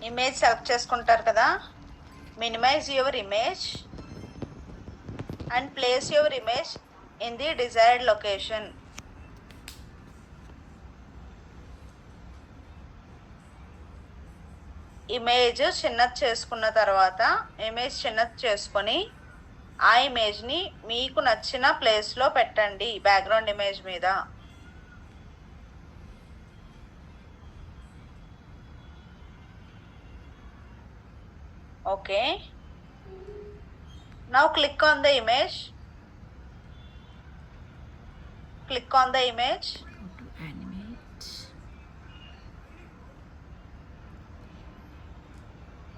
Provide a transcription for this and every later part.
Image select చేసుకుంటారు కదా, minimize your image and place your image in the desired location. Image చిన్నది చేసుకున్న తర్వాత ఇమేజ్ చిన్నది చేసుకొని ఆ ఇమేజ్ని మీకు నచ్చిన ప్లేస్లో పెట్టండి బ్యాక్గ్రౌండ్ ఇమేజ్ మీద. Okay, now click on the image. Click on the image. Go to animate.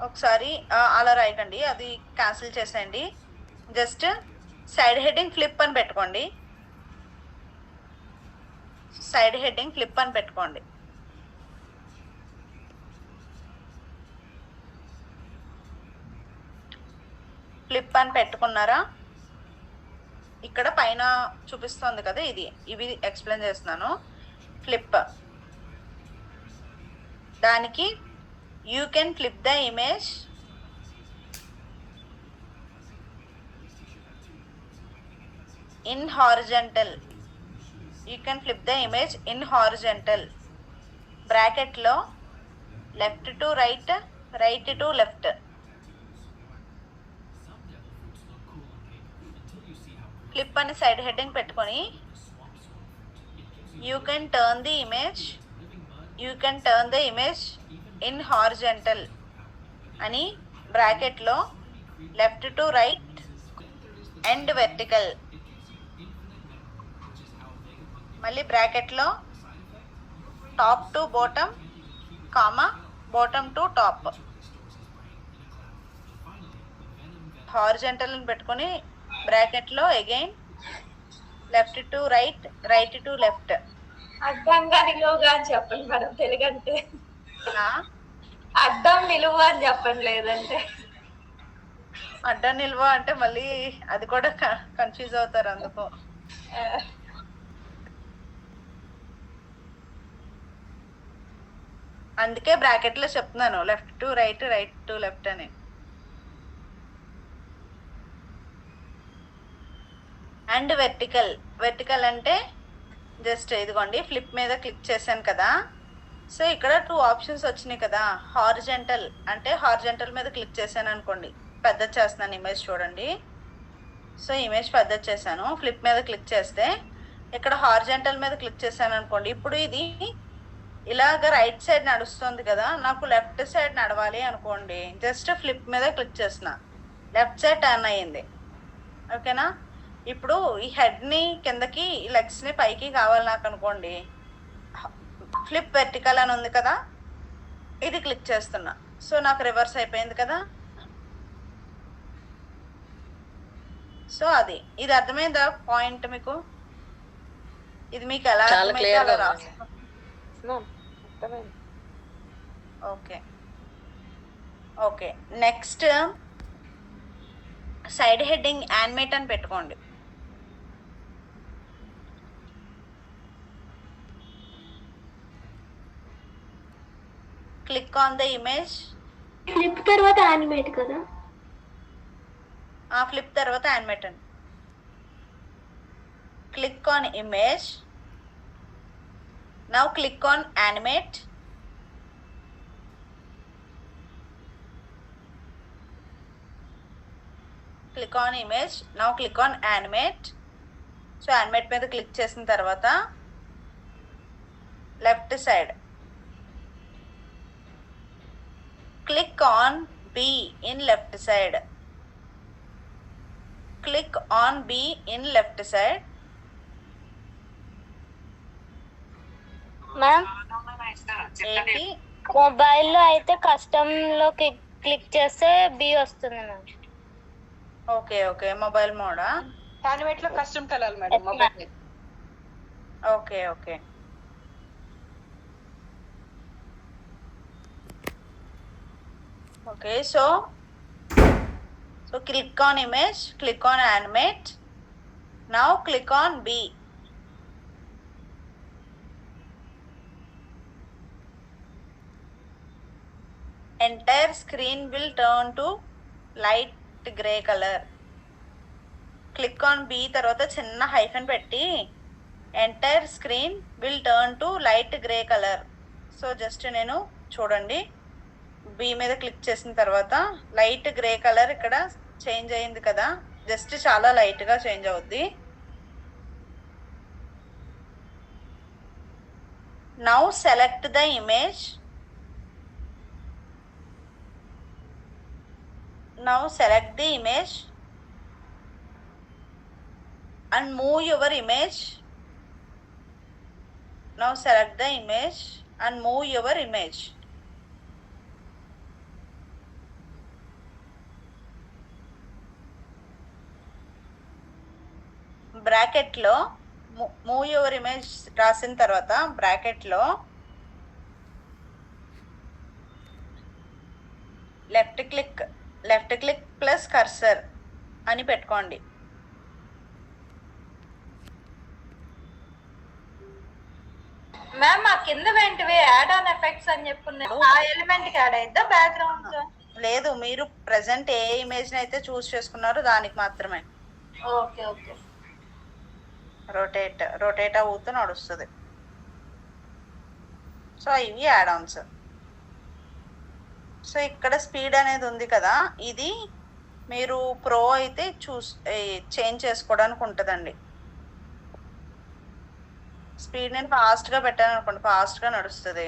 ఒకసారి అలా రాయకండి, అది క్యాన్సిల్ చేసేయండి. జస్ట్ సైడ్ హెడ్డింగ్ ఫ్లిప్ అని పెట్టుకోండి. సైడ్ హెడ్డింగ్ ఫ్లిప్ అని పెట్టుకోండి. ఫ్లిప్ అని పెట్టుకున్నారా? ఇక్కడ పైన చూపిస్తుంది కదా, ఇవి ఎక్స్ప్లెయిన్ చేస్తున్నాను. ఫ్లిప్, దానికి you can flip the image in horizontal. You can flip the image in horizontal. Bracket లో left to right, right to left. Flip అని సైడ్ హెడ్డింగ్ పెట్టుకొని you can turn the image in horizontal అని bracket లో left to right and vertical. మళ్ళీ బ్రాకెట్లో top to bottom comma bottom to top. Horizontal అని పెట్టుకొని బ్రాకెట్లో again left to right, right to left. అడ్డంగా నిలువుగా అని చెప్పండి మేడం, తెలుగంటే అడ్డం నిలువ అని చెప్పండి, లేదంటే అడ్డం నిల్వ అంటే మళ్ళీ అది కూడా కన్ఫ్యూజ్ అవుతారు. అందుకు అందుకే బ్రాకెట్లో చెప్తున్నాను left to right, right to left అని. అండ్ వెర్టికల్, వెర్టికల్ అంటే జస్ట్ ఇదిగోండి ఫ్లిప్ మీద క్లిక్ చేశాను కదా, సో ఇక్కడ 2 ఆప్షన్స్ వచ్చినాయి కదా. హారిజంటల్ అంటే హారిజంటల్ మీద క్లిక్ చేశాను అనుకోండి, పెద్ద చేస్తున్నాను ఇమేజ్ చూడండి. సో ఇమేజ్ పెద్ద చేశాను. ఫ్లిప్ మీద క్లిక్ చేస్తే ఇక్కడ హారిజంటల్ మీద క్లిక్ చేశాను అనుకోండి, ఇప్పుడు ఇది ఇలాగ రైట్ సైడ్ నడుస్తుంది కదా, నాకు లెఫ్ట్ సైడ్ నడవాలి అనుకోండి, జస్ట్ ఫ్లిప్ మీద క్లిక్ చేసిన లెఫ్ట్ సైడ్ టర్న్ అయ్యింది. ఓకేనా? ఇప్పుడు ఈ హెడ్ని కిందకి, ఈ లెగ్స్ని పైకి కావాలి నాకు అనుకోండి, ఫ్లిప్ వెర్టికల్ అని ఉంది కదా, ఇది క్లిక్ చేస్తున్నా, సో నాకు రివర్స్ అయిపోయింది కదా. సో ఇది అర్థమైందా పాయింట్ మీకు? ఇది మీకు ఎలా అర్థమైందో అలా రాసుకో. Okay okay, next side heading animate అని పెట్టుకోండి. Click on the image. Flip తర్వాత యానిమేట్ కదా? ఫ్లిప్ తర్వాత యానిమేట్ అండి. Click on image. Now click on animate. Click on image. Now click on animate. So animate మీద క్లిక్ చేసిన తర్వాత left side click on be in left side. Click on be in left side. Ma'am, మొబైల్లో అయితే కస్టమ్లో click చేస్తే B వస్తుంది ma'am. Okay okay, mobile మోడా? Animate లో custom కలాలి madam mobile. Okay okay, okay. So click on image, click on animate. Now click on B. Entire screen will turn to light grey colour. Click on B తర్వాత చిన్న hyphen పెట్టి entire screen will turn to light grey colour. So just నేను చూడండి, B మీద click చేసిన తర్వాత light grey colour ఇక్కడ change అయింది కదా, జస్ట్ చాలా లైట్గా చేంజ్ అవుద్ది. Now select the image. Now select the image and move your image. Now select the image and move your image. Bracket లో మూవ్ యువర్ ఇమేజ్ రాసిన తర్వాత బ్రాకెట్ లో లెఫ్ట్ క్లిక్ ప్లస్ కర్సర్ అని పెట్టుకోండి. Ma'am ఆ కింద వెంటనే యాడ్ ఆన్ ఎఫెక్ట్స్ అని చెప్పున్నాడు, ఆ ఎలిమెంట్ కి యాడ్ అయిద్దా బ్యాక్గ్రౌండ్? లేదు, మీరు ప్రెసెంట్ ఏ ఇమేజ్ అయితే చూస్ చేసుకున్నారో దానికి మాత్రమే. Okay okay. రొటేట్ అవుతూ నడుస్తుంది. సో ఇవి యాడ్ ఆన్స్. సో ఇక్కడ స్పీడ్ అనేది ఉంది కదా, ఇది మీరు ప్రో అయితే చేంజ్ చేసుకోవడానికి ఉంటుందండి. స్పీడ్ నేను ఫాస్ట్గా పెట్టాను అనుకోండి, ఫాస్ట్గా నడుస్తుంది.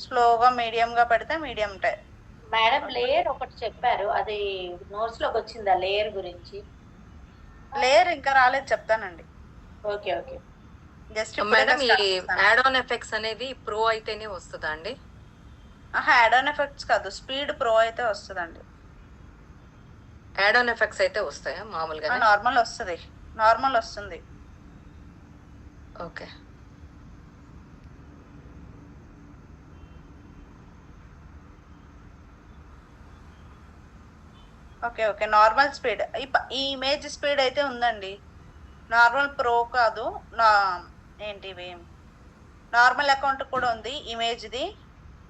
స్లోగా మీడియంగా పెడితే మీడియం టైం. మేడం లేయర్ ఒకటి చెప్పారు, అది నోట్స్ లోకి వచ్చిందా లేయర్ గురించి? లేయర్ ఇంకా రాలేదు, చెప్తానండి. Okay okay. జస్ట్ మేడం ఈ యాడ్ ఆన్ ఎఫెక్ట్స్ అనేది ప్రో అయితేనే వస్తుందా అండి? యాడ్ ఆన్ ఎఫెక్ట్స్ కాదు, స్పీడ్ ప్రో అయితే వస్తుందండి. యాడ్ ఆన్ ఎఫెక్ట్స్ అయితే వస్తాయా మామూలుగా? నార్మల్ వస్తుంది. ఓకే. Okay normal speed. ఈ ఇమేజ్ స్పీడ్ అయితే ఉందండి, నార్మల్ ప్రో కాదు. ఏంటివి నార్మల్ అకౌంట్ కూడా ఉంది ఇమేజ్ది.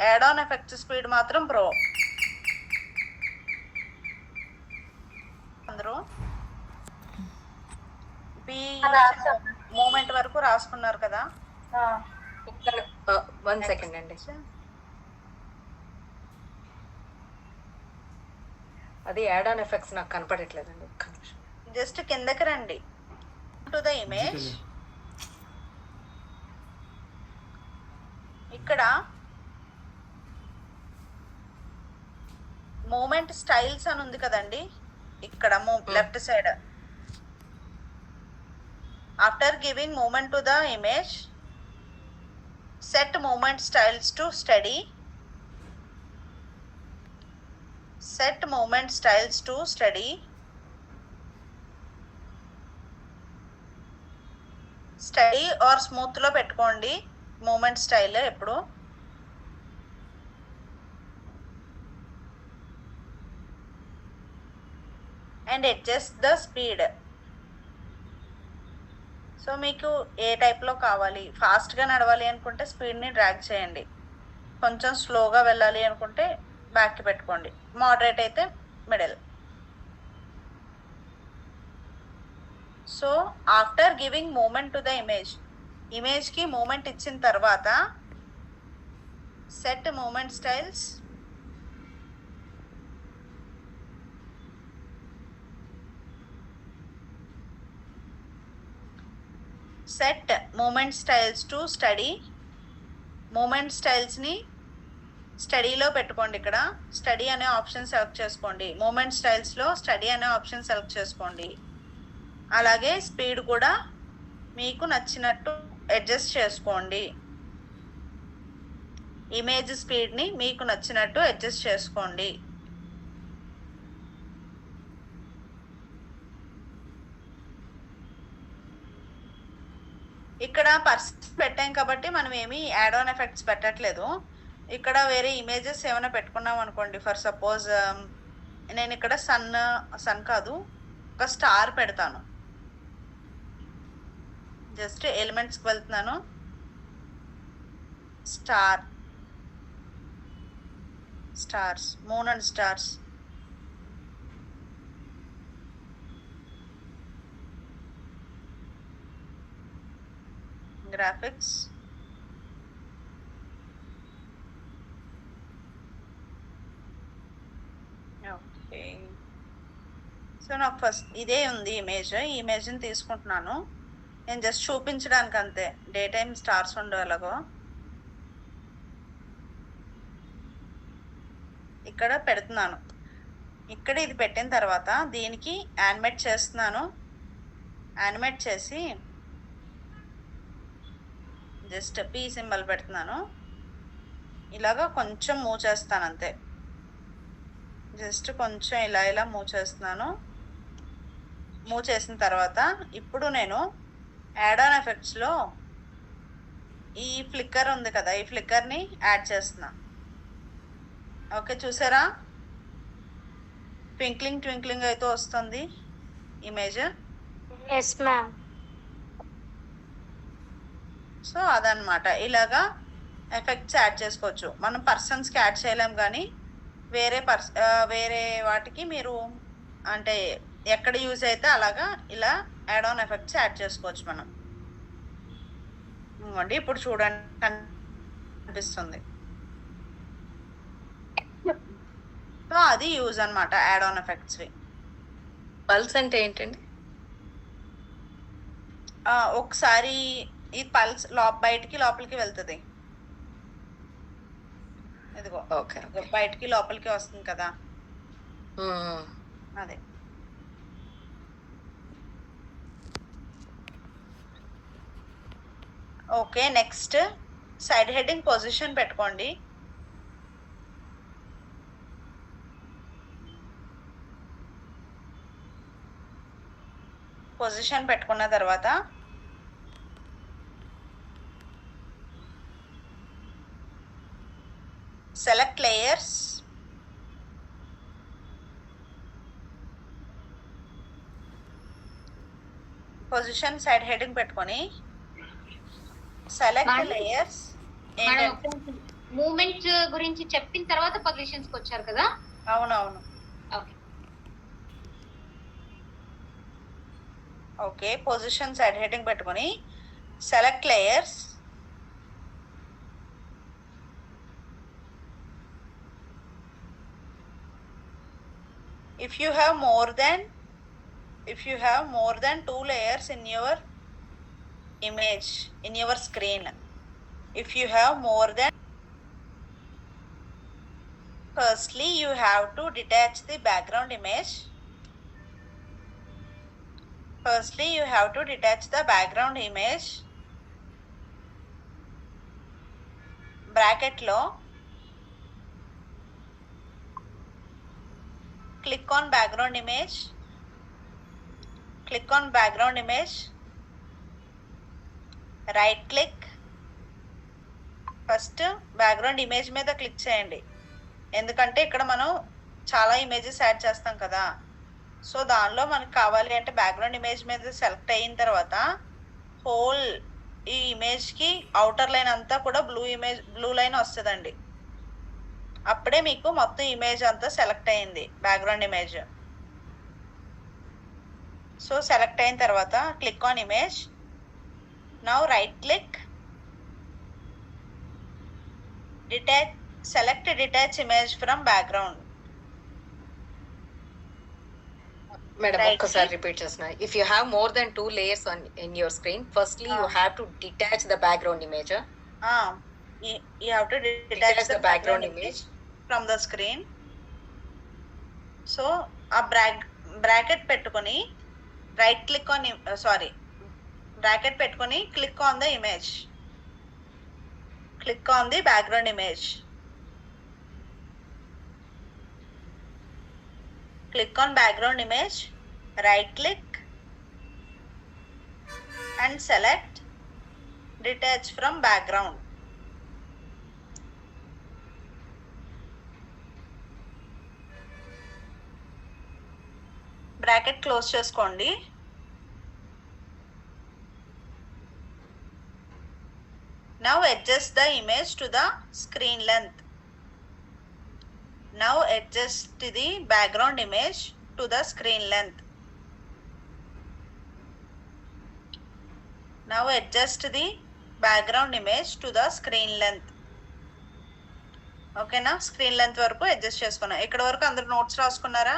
యాడ్ ఆన్ ఎఫెక్ట్స్ స్పీడ్ మాత్రం ప్రో. అందరూ మూమెంట్ వరకు రాసుకున్నారు కదా? 1 సెకండ్ అండి, అది యాడ్ ఆన్ ఎఫెక్ట్స్ నాకు కనపడట్లేదండి. జస్ట్ కిందకి రండి టు ద ఇమేజ్. ఇక్కడ మూమెంట్ స్టైల్స్ అని ఉంది కదండి, ఇక్కడ left side. After giving moment to the image, set moment styles to steady. Set moment styles to steady. Steady or smooth లో పెట్టుకోండి మూమెంట్ స్టైల్ ఎప్పుడు. And adjust the speed. So మీకు ఏ టైప్లో కావాలి, ఫాస్ట్గా నడవాలి అనుకుంటే స్పీడ్ని డ్రాగ్ చేయండి, కొంచెం స్లోగా వెళ్ళాలి అనుకుంటే బ్యాక్కి పెట్టుకోండి, మోడరేట్ అయితే middle. So after giving moment to the ఇమేజ్కి మూమెంట్ ఇచ్చిన తర్వాత set moment styles. Set moment styles to study. Moment స్టైల్స్ని స్టడీలో పెట్టుకోండి. ఇక్కడ స్టడీ అనే ఆప్షన్ సెలెక్ట్ చేసుకోండి. మూమెంట్ స్టైల్స్లో స్టడీ అనే ఆప్షన్ సెలెక్ట్ చేసుకోండి. అలాగే స్పీడ్ కూడా మీకు నచ్చినట్టు అడ్జస్ట్ చేసుకోండి. ఇమేజ్ స్పీడ్ని మీకు నచ్చినట్టు అడ్జస్ట్ చేసుకోండి. ఇక్కడ పర్సన్స్ పెట్టాం కాబట్టి మనం ఏమి యాడ్ ఆన్ ఎఫెక్ట్స్ పెట్టట్లేదు. ఇక్కడ వేరే ఇమేజెస్ ఏమైనా పెట్టుకున్నాం అనుకోండి, ఫర్ సపోజ్ నేను ఇక్కడ సన్ కాదు ఒక స్టార్ పెడతాను. జస్ట్ ఎలిమెంట్స్కి వెళ్తున్నాను, star. Stars, moon and stars. Graphics, okay. So నాకు ఫస్ట్ ఇదే ఉంది ఇమేజ్, ఈ ఇమేజ్ని తీసుకుంటున్నాను. నేను జస్ట్ చూపించడానికి అంతే, డే టైమ్ స్టార్స్ ఉండవు ఎలాగో. ఇక్కడ పెడుతున్నాను. ఇక్కడ ఇది పెట్టిన తర్వాత దీనికి యానిమేట్ చేస్తున్నాను. యానిమేట్ చేసి జస్ట్ పీ సింబల్ పెడుతున్నాను. ఇలాగా కొంచెం మూవ్ చేస్తాను అంతే. జస్ట్ కొంచెం ఇలా ఇలా మూవ్ చేస్తున్నాను. మూవ్ చేసిన తర్వాత ఇప్పుడు నేను యాడ్ ఆన్ ఎఫెక్ట్స్లో ఈ ఫ్లిక్కర్ ఉంది కదా, ఈ ఫ్లిక్కర్ని యాడ్ చేస్తున్నా. ఓకే, చూసారా? ట్వింక్లింగ్ ట్వింక్లింగ్ అయితే వస్తుంది ఇమేజ్. Yes ma'am. సో అదనమాట. ఇలాగా ఎఫెక్ట్స్ యాడ్ చేసుకోవచ్చు. మనం పర్సన్స్కి యాడ్ చేయలేం, కానీ వేరే వాటికి మీరు అంటే ఎక్కడ యూజ్ అయితే అలాగా ఇలా యాడ్ ఆన్ ఎఫెక్ట్స్ యాడ్ చేసుకోవచ్చు మనం. ఇవ్వండి, ఇప్పుడు చూడండి కనిపిస్తుంది. సో అది యూజ్ అనమాట యాడ్ ఆన్ ఎఫెక్ట్స్వి. పల్స్ అంటే ఏంటండి? ఒకసారి ఈ పల్స్ బయటికి లోపలికి వెళ్తుంది. ఇదిగో ఓకే. బయటికి లోపలికి వస్తుంది కదా, అదే. Okay, next side heading position పెట్టుకోండి. పొజిషన్ పెట్టుకున్న తర్వాత select layers, position side heading పెట్టుకొని సెలెక్ట్ లేయర్స్. మూమెంట్ గురించి చెప్పిన తర్వాత పొజిషన్స్ కి వచ్చారు కదా? అవునవును. Okay. Okay, position side heading పెట్టుకొని select layers, if you have more than 2 layers in your image, in your screen, if you have more than, firstly you have to detach the background image. Bracket లో click on background image, right click. First background image మీద click చేయండి, ఎందుకంటే ఇక్కడ మనం చాలా images add చేస్తాం కదా. So దానిలో మనకు కావాలి అంటే బ్యాక్గ్రౌండ్ ఇమేజ్ మీద సెలెక్ట్ అయిన తర్వాత హోల్ ఈ ఇమేజ్కి అవుటర్ లైన్ అంతా కూడా బ్లూ లైన్ వస్తుందండి. అప్పుడే మీకు మొత్తం ఇమేజ్ అంతా సెలెక్ట్ అయింది, బ్యాక్గ్రౌండ్ ఇమేజ్. సో సెలెక్ట్ అయిన తర్వాత click on image. Now right click, select detach image from background. Madam ఒక్కసారి రిపీట్ చేస్తున్నా. If you have more than 2 layers in your screen, firstly you have to detach the background image. You have to detach the background image from the screen. So a bracket పెట్టుకొని right click on bracket పెట్టుకొని click on the image, click on the background image, click on background image, right click and select detach from background. Bracket close చేసుకోండి. Now adjust the image to the screen length. Now adjust the background image to the screen length. Now adjust the background image to the screen length. ఓకేనా? Screen length వరకు adjust చేసుకున్నా. ఇక్కడ వరకు అందరు notes రాసుకున్నారా?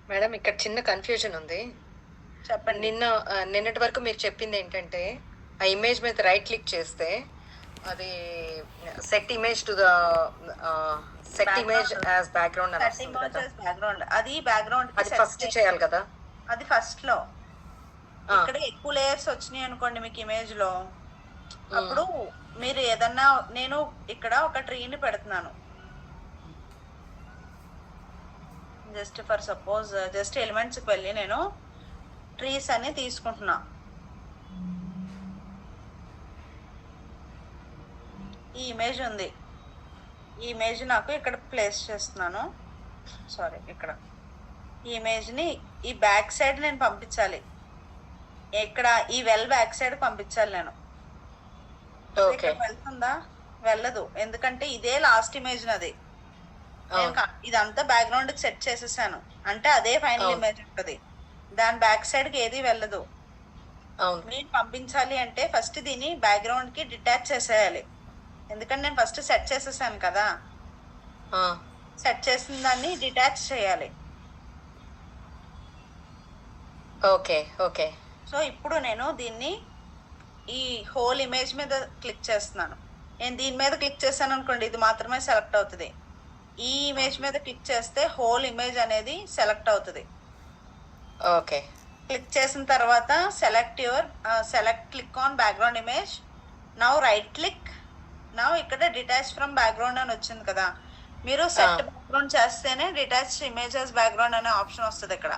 Madam ఇక్కడ చిన్న confusion ఉంది. చెప్పండి. నిన్నటి వరకు మీరు చెప్పింది ఏంటంటే ఆ ఇమేజ్ మీద రైట్ క్లిక్ చేస్తే అది set image to the set image as background అని వస్తుంది కదా. బ్యాక్గ్రౌండ్ అది బ్యాక్గ్రౌండ్ అది ఫస్ట్ చేయాలి కదా. అది ఫస్ట్ లో. ఇక్కడ ఎక్కువ లేయర్స్ వచ్చినాయి అనుకోండి మీకు ఇమేజ్ లో, అప్పుడు మీరు ఏదన్నా, నేను ఇక్కడ ఒక ట్రీని పెడుతున్నాను, జస్ట్ ఫర్ సపోజ్ జస్ట్ ఎలిమెంట్స్కి వెళ్ళి నేను ట్రీస్ అని తీసుకుంటున్నా. ఈ ఇమేజ్ ఉంది, ఈ ఇమేజ్ నాకు ఇక్కడ ప్లేస్ చేస్తున్నాను. సారీ, ఇక్కడ ఈ ఇమేజ్ని ఈ బ్యాక్ సైడ్ నేను పంపించాలి. ఇక్కడ ఈ వెల్ బ్యాక్ సైడ్ పంపించాలి నేను. వెళ్తుందా? వెళ్ళదు, ఎందుకంటే ఇదే లాస్ట్ ఇమేజ్ నాది. ఇదంతా బ్యాక్గ్రౌండ్ కి సెట్ చేసేసాను అంటే అదే ఫైనల్ ఇమేజ్ ఉంటుంది, దాని బ్యాక్ సైడ్ కి ఏది వెళ్ళదు. మీరు పంపించాలి అంటే ఫస్ట్ దీన్ని బ్యాక్గ్రౌండ్ కి డిటాచ్ చేసేయాలి, ఎందుకంటే నేను ఫస్ట్ సెట్ చేసేసాను కదా. సెట్ చేసిన దాన్ని డిటాచ్ చేయాలి. Okay okay. సో ఇప్పుడు నేను దీన్ని ఈ హోల్ ఇమేజ్ మీద క్లిక్ చేస్తున్నాను. నేను దీని మీద క్లిక్ చేశాను అనుకోండి, ఇది మాత్రమే సెలెక్ట్ అవుతుంది. ఈ ఇమేజ్ మీద క్లిక్ చేస్తే హోల్ ఇమేజ్ అనేది సెలెక్ట్ అవుతుంది. ఓకే. క్లిక్ చేసిన తర్వాత select click on background image. Now right click. Now ఇక్కడ డిటాచ్ ఫ్రమ్ బ్యాక్గ్రౌండ్ అని వచ్చింది కదా, మీరు సెట్ బ్యాక్గ్రౌండ్ చేస్తేనే డిటాచ్ ఇమేజెస్ బ్యాక్గ్రౌండ్ అనే ఆప్షన్ వస్తుంది. ఇక్కడ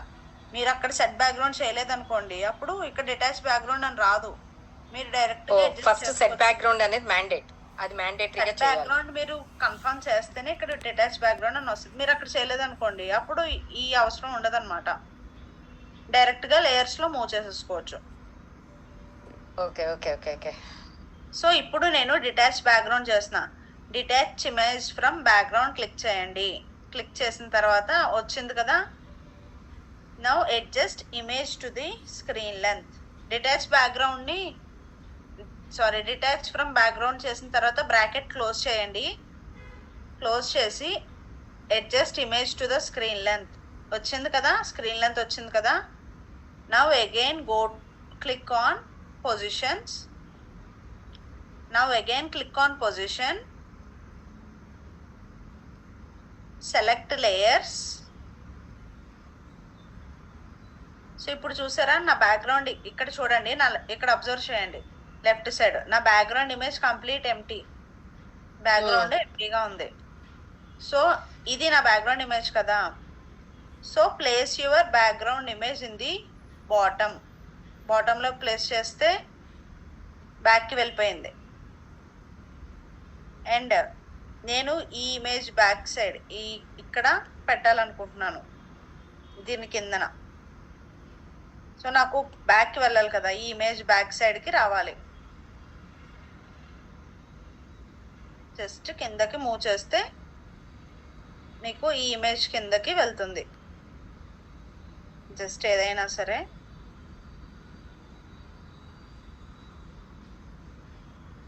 మీరు అక్కడ సెట్ బ్యాక్గ్రౌండ్ చేయలేదనుకోండి, అప్పుడు ఇక్కడ డిటాచ్ బ్యాక్గ్రౌండ్ అని రాదు. మీరు డైరెక్ట్ ఫస్ట్ సెట్ బ్యాక్గ్రౌండ్ అనేది మ్యాండేట్, అది మ్యాండేటరీగా చేయాలి. బ్యాక్గ్రౌండ్ మీరు కన్ఫర్మ్ చేస్తేనే ఇక్కడ డిటాచ్ బ్యాక్గ్రౌండ్ అని వస్తుంది. మీరు అక్కడ చేయలేదనుకోండి, అప్పుడు ఈ అవసరం ఉండదు అనమాట. డైరెక్ట్ గా లేయర్స్ లో మూవ్ చేసేసుకోవచ్చు. Okay okay okay okay. So ఇప్పుడు నేను డిటాచ్ బ్యాక్గ్రౌండ్ చేసిన. Detach image from background click చేయండి. క్లిక్ చేసిన తర్వాత వచ్చింది కదా, now adjust image to the screen length. Detach from background చేసిన తర్వాత బ్రాకెట్ క్లోజ్ చేయండి. క్లోజ్ చేసి adjust image to the screen length వచ్చింది కదా, స్క్రీన్ లెంత్ వచ్చింది కదా. Now again click on positions. Now again click on position, select layers. So ఇప్పుడు చూసారా నా బ్యాక్గ్రౌండ్ ఇక్కడ చూడండి, ఇక్కడ అబ్జర్వ్ చేయండి లెఫ్ట్ సైడ్ నా background image complete empty, background ఎంటీగా ఉంది. సో ఇది నా బ్యాక్గ్రౌండ్ ఇమేజ్ కదా. So place your background image in the బాటంలో ప్లేస్ చేస్తే బ్యాక్కి వెళ్ళిపోయింది. అండ్ నేను ఈ ఇమేజ్ బ్యాక్ సైడ్ ఇక్కడ పెట్టాలనుకుంటున్నాను, దీని కిందన. సో నాకు బ్యాక్కి వెళ్ళాలి కదా, ఈ ఇమేజ్ బ్యాక్ సైడ్కి రావాలి. జస్ట్ కిందకి మూవ్ చేస్తే మీకు ఈ ఇమేజ్ కిందకి వెళ్తుంది. జస్ట్ ఏదైనా సరే.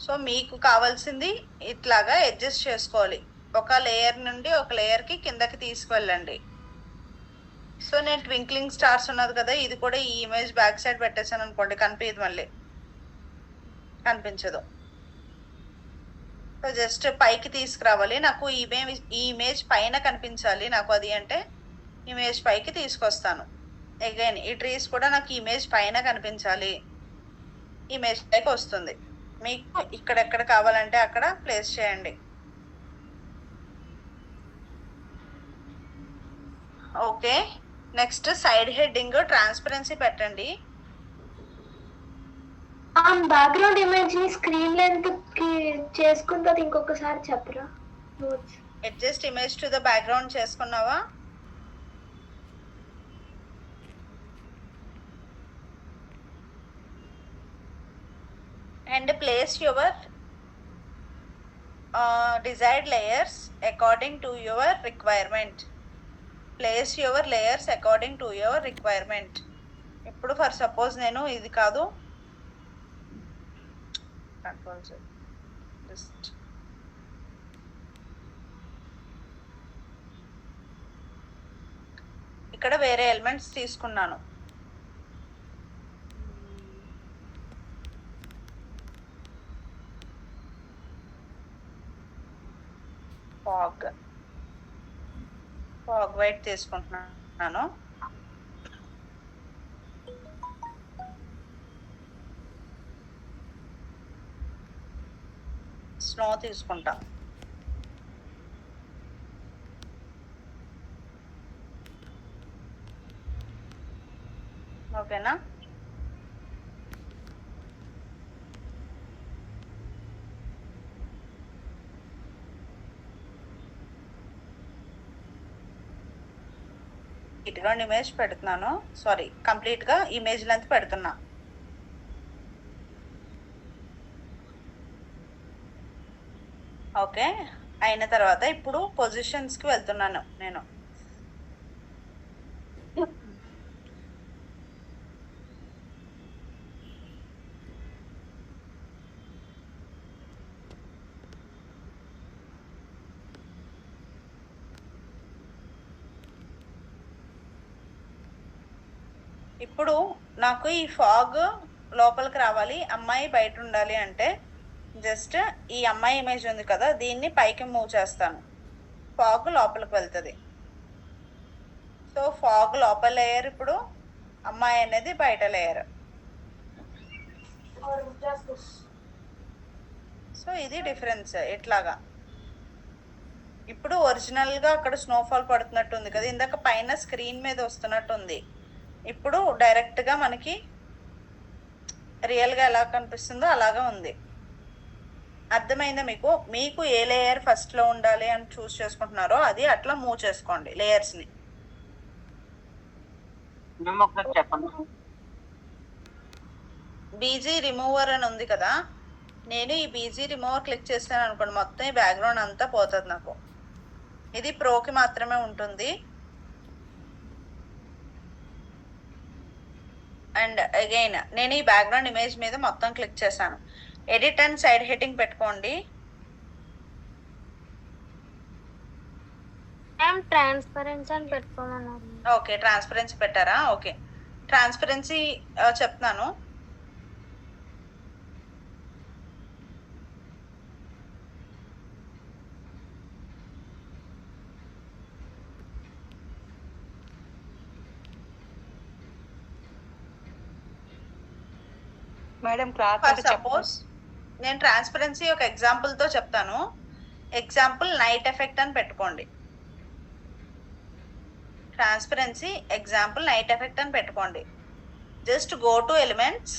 సో మీకు కావాల్సింది ఇట్లాగా అడ్జస్ట్ చేసుకోవాలి. ఒక లేయర్ నుండి ఒక లేయర్కి కిందకి తీసుకువెళ్ళండి. సో నేను ట్వింక్లింగ్ స్టార్స్ ఉన్నది కదా, ఇది కూడా ఈ ఇమేజ్ బ్యాక్ సైడ్ పెట్టేశాను అనుకోండి, కనిపించదు, మళ్ళీ కనిపించదు. సో జస్ట్ పైకి తీసుకురావాలి. నాకు ఈ ఇమేజ్ పైన కనిపించాలి నాకు, అది అంటే ఇమేజ్ పైకి తీసుకొస్తాను. అగైన్ ఈ ట్రీస్ కూడా నాకు ఇమేజ్ పైన కనిపించాలి, ఇమేజ్ పైకి వస్తుంది. మీకు ఇక్కడెక్కడ కావాలంటే అక్కడ ప్లేస్ చేయండి. Okay, next side heading transparency పెట్టండి. బ్యాక్గ్రౌండ్ ఇమేజ్ ని స్క్రీన్ లెంత్ కి చేసుకుంటుంది, ఇంకొకసారి చెప్పరా? Adjust image to the background చేసుకున్నావా? And place your desired layers according to your requirement. Place your layers according to your requirement. ఇప్పుడు for suppose నేను ఇది కాదు, కంట్రోల్ జస్ట్ ఇక్కడ వేరే ఎలిమెంట్స్ తీసుకున్నాను. ఫాగ్ వైట్ తీసుకుంటున్నాను. స్నో తీసుకుంటా. ఓకేనా? ఇటుగా ఇమేజ్ పెడుతున్నాను, సారీ కంప్లీట్గా ఇమేజ్ లెంత్ పెడుతున్నా. ఓకే, అయిన తర్వాత ఇప్పుడు పొజిషన్స్కి వెళ్తున్నాను నేను. ఇప్పుడు నాకు ఈ ఫాగ్ లోపలికి రావాలి, అమ్మాయి బయట ఉండాలి అంటే జస్ట్ ఈ అమ్మాయి ఇమేజ్ ఉంది కదా, దీన్ని పైకి మూవ్ చేస్తాను, ఫాగ్ లోపలికి వెళ్తుంది. సో ఫాగ్ లోపల లేయర్, ఇప్పుడు అమ్మాయి అనేది బయట లేయర్. సో ఇది డిఫరెన్స్ ఇట్లాగా. ఇప్పుడు ఒరిజినల్గా అక్కడ స్నోఫాల్ పడుతున్నట్టు ఉంది కదా, ఇందాక పైన స్క్రీన్ మీద వస్తున్నట్టు ఉంది. ఇప్పుడు డైరెక్ట్గా మనకి రియల్గా ఎలా కనిపిస్తుందో అలాగా ఉంది. అర్థమైందా మీకు? మీకు ఏ లేయర్ ఫస్ట్లో ఉండాలి అని చూస్ చేసుకుంటున్నారో అది అట్లా మూవ్ చేసుకోండి లేయర్స్ని. బీజీ రిమూవర్ అని ఉంది కదా, నేను ఈ బీజీ రిమూవర్ క్లిక్ చేస్తాను అనుకోండి, మొత్తం ఈ బ్యాక్గ్రౌండ్ అంతా పోతుంది నాకు. ఇది ప్రోకి మాత్రమే ఉంటుంది. అండ్ అగైన్ నేను ఈ బ్యాక్గ్రౌండ్ ఇమేజ్ మీద మొత్తం క్లిక్ చేశాను. ఎడిట్ అండ్ సైడ్ హెడ్డింగ్ పెట్టుకోండి. ట్రాన్స్పరెన్సీ అని పెట్టుకోమన్నారు. ఓకే, ట్రాన్స్పరెన్సీ పెట్టారా? ఓకే, ట్రాన్స్పరెన్సీ చెప్తున్నాను. మేడం ఫర్ సపోజ్ నేను ట్రాన్స్పరెన్సీ ఒక ఎగ్జాంపుల్తో చెప్తాను. ఎగ్జాంపుల్ నైట్ ఎఫెక్ట్ అని పెట్టుకోండి. ట్రాన్స్పరెన్సీ ఎగ్జాంపుల్ నైట్ ఎఫెక్ట్ అని పెట్టుకోండి. Just go to elements,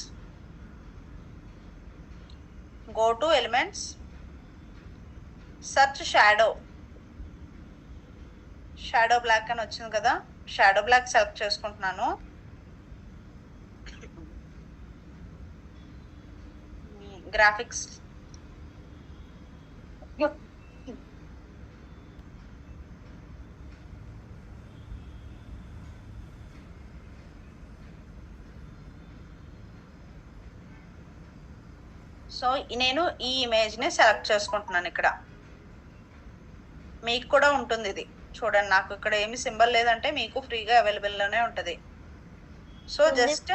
search shadow black అని వచ్చింది కదా, షాడో బ్లాక్ సెలెక్ట్ చేసుకుంటున్నాను. గ్రాఫిక్స్ సో నేను ఈ ఇమేజ్ని సెలెక్ట్ చేసుకుంటున్నాను. ఇక్కడ మీకు కూడా ఉంటుంది ఇది చూడండి. నాకు ఇక్కడ ఏమి సింబల్ లేదంటే మీకు ఫ్రీగా అవైలబుల్లోనే ఉంటుంది. So just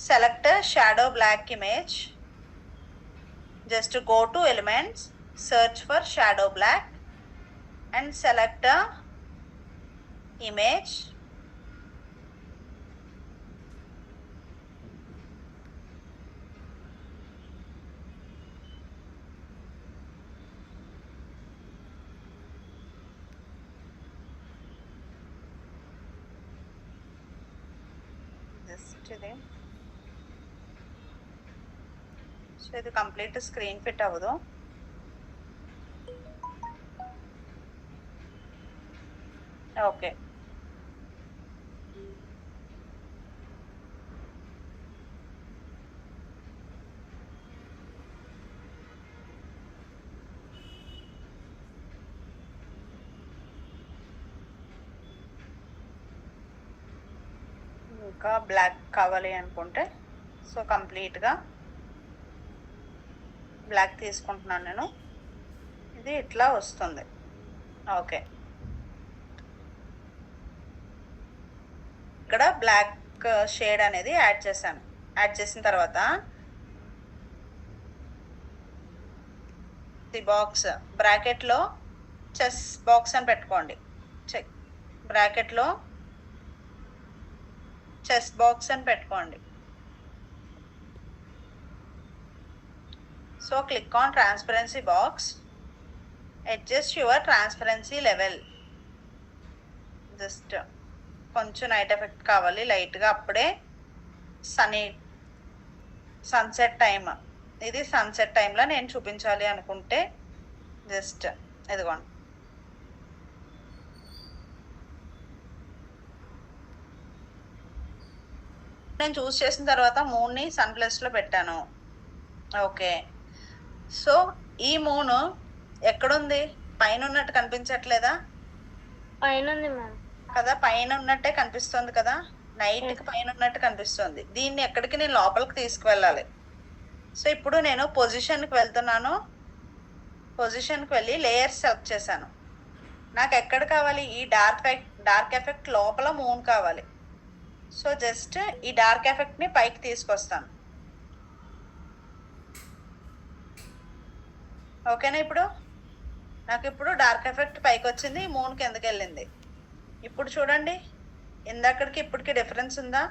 select shadow black image. Just go to elements, search for shadow black and select a image. Just there. So ఇది కంప్లీట్ స్క్రీన్ ఫిట్ అవ్వదు. ఓకే, ఇంకా బ్లాక్ కావాలి అనుకుంటే సో కంప్లీట్గా బ్లాక్ తీసుకుంటున్నాను నేను. ఇది ఇట్లా వస్తుంది. ఓకే, ఇక్కడ బ్లాక్ షేడ్ అనేది యాడ్ చేశాను. యాడ్ చేసిన తర్వాత ది బాక్స్ బ్రాకెట్లో చెస్ బాక్స్ అని పెట్టుకోండి. బ్రాకెట్లో చెస్ బాక్స్ అని పెట్టుకోండి. So click on transparency box, adjust your transparency level. Just కొంచెం నైట్ ఎఫెక్ట్ కావాలి లైట్గా, అప్పుడే సన్సెట్ టైం, ఇది సన్సెట్ టైంలో నేను చూపించాలి అనుకుంటే జస్ట్ ఇదిగోండి. నేను చూస్ చేసిన తర్వాత మూన్ని సన్ ప్లస్లో పెట్టాను. ఓకే, సో ఈ మూన్ ఎక్కడుంది? పైన ఉన్నట్టు కనిపించట్లేదా? పైన ఉంది మ్యామ్. కదా, పైన ఉన్నట్టే కనిపిస్తుంది కదా, నైట్కి పైన ఉన్నట్టు కనిపిస్తుంది. దీన్ని ఎక్కడికి నేను లోపలికి తీసుకువెళ్ళాలి. సో ఇప్పుడు నేను పొజిషన్కి వెళ్తున్నాను. పొజిషన్కి వెళ్ళి లేయర్స్ సెలెక్ట్ చేశాను. నాకు ఎక్కడ కావాలి? ఈ డార్క్ ఎఫెక్ట్ లోపల మూన్ కావాలి. సో జస్ట్ ఈ డార్క్ ఎఫెక్ట్ని పైకి తీసుకొస్తాను. ఓకేనా? ఇప్పుడు నాకు ఇప్పుడు డార్క్ ఎఫెక్ట్ పైకి వచ్చింది, మూన్ కిందకి వెళ్ళింది. ఇప్పుడు చూడండి, ఇందక్కడికి ఇప్పటికి డిఫరెన్స్ ఉందా?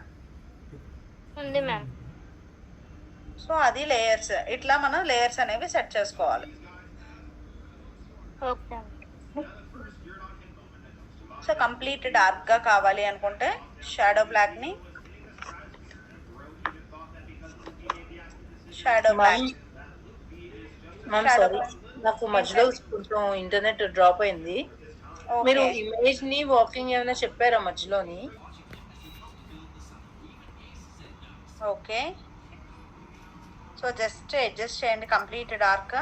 ఉంది మ్యామ్. సో అది లేయర్స్. ఇట్లా మనం లేయర్స్ అనేవి సెట్ చేసుకోవాలి. ఓకే. సో కంప్లీట్ డార్క్గా కావాలి అనుకుంటే షాడో బ్లాక్ని మ్యామ్ సారీ, నాకు మధ్యలో కొంచెం ఇంటర్నెట్ డ్రాప్ అయింది. మీరు ఇమేజ్ ని వాకింగ్ ఏమైనా చెప్పారా మధ్యలోని? ఓకే, సో జస్ట్ అడ్జస్ట్ చేయండి కంప్లీట్ డార్క్.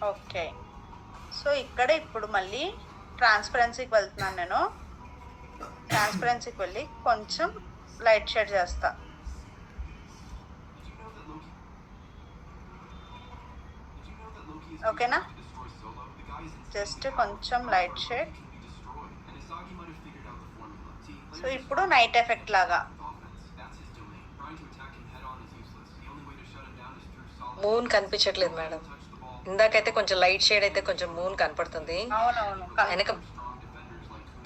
ఓకే, సో ఇక్కడ ఇప్పుడు మళ్ళీ ట్రాన్స్పరెన్సీకి వెళ్తున్నాను నేను. ట్రాన్స్పరెన్సీకి వెళ్ళి కొంచెం లైట్ షేడ్ చేస్తా. ఓకేనా? జస్ట్ కొంచెం లైట్ షేడ్. సో ఇప్పుడు నైట్ ఎఫెక్ట్ లాగా మూన్ కనిపించట్లేదు మేడం. ఇందాకైతే కొంచెం లైట్ షేడ్ అయితే కొంచెం మూన్ కనపడుతుంది. అవునవును, వెనక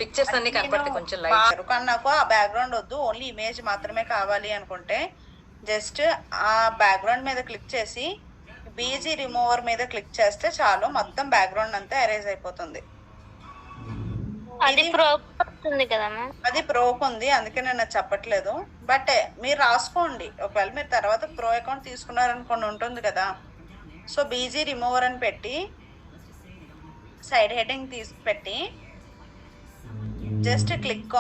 పిక్చర్స్ అన్ని కనపడతాయి కొంచెం లైట్. కానీ నాకు ఆ బ్యాక్గ్రౌండ్ వద్దు, ఓన్లీ ఇమేజ్ మాత్రమే కావాలి అనుకుంటే జస్ట్ ఆ బ్యాక్గ్రౌండ్ మీద క్లిక్ చేసి బీజీ రిమూవర్ మీద క్లిక్ చేస్తే చాలు, మొత్తం బ్యాక్గ్రౌండ్ అంతా ఎరేజ్ అయిపోతుంది. అది ప్రో వస్తుంది కదా మ్యామ్? అది ప్రోకి ఉంది, అందుకే నేను అది చెప్పట్లేదు. బట్ మీరు రాసుకోండి, ఒకవేళ మీరు తర్వాత ప్రో అకౌంట్ తీసుకున్నారనుకోండి ఉంటుంది కదా. సో బీజీ రిమూవర్ అని పెట్టి సైడ్ హెడ్డింగ్ తీసి పెట్టి just click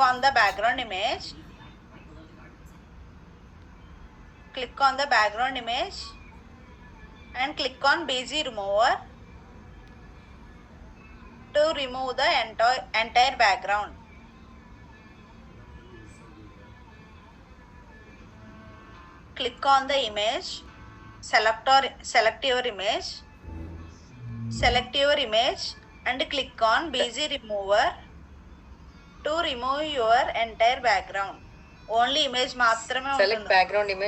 on the background image, click on the background image and click on BG remover to remove the entire background. Click on the image, select your image and click on BG remover to remove your entire background. Only image maatrame select background image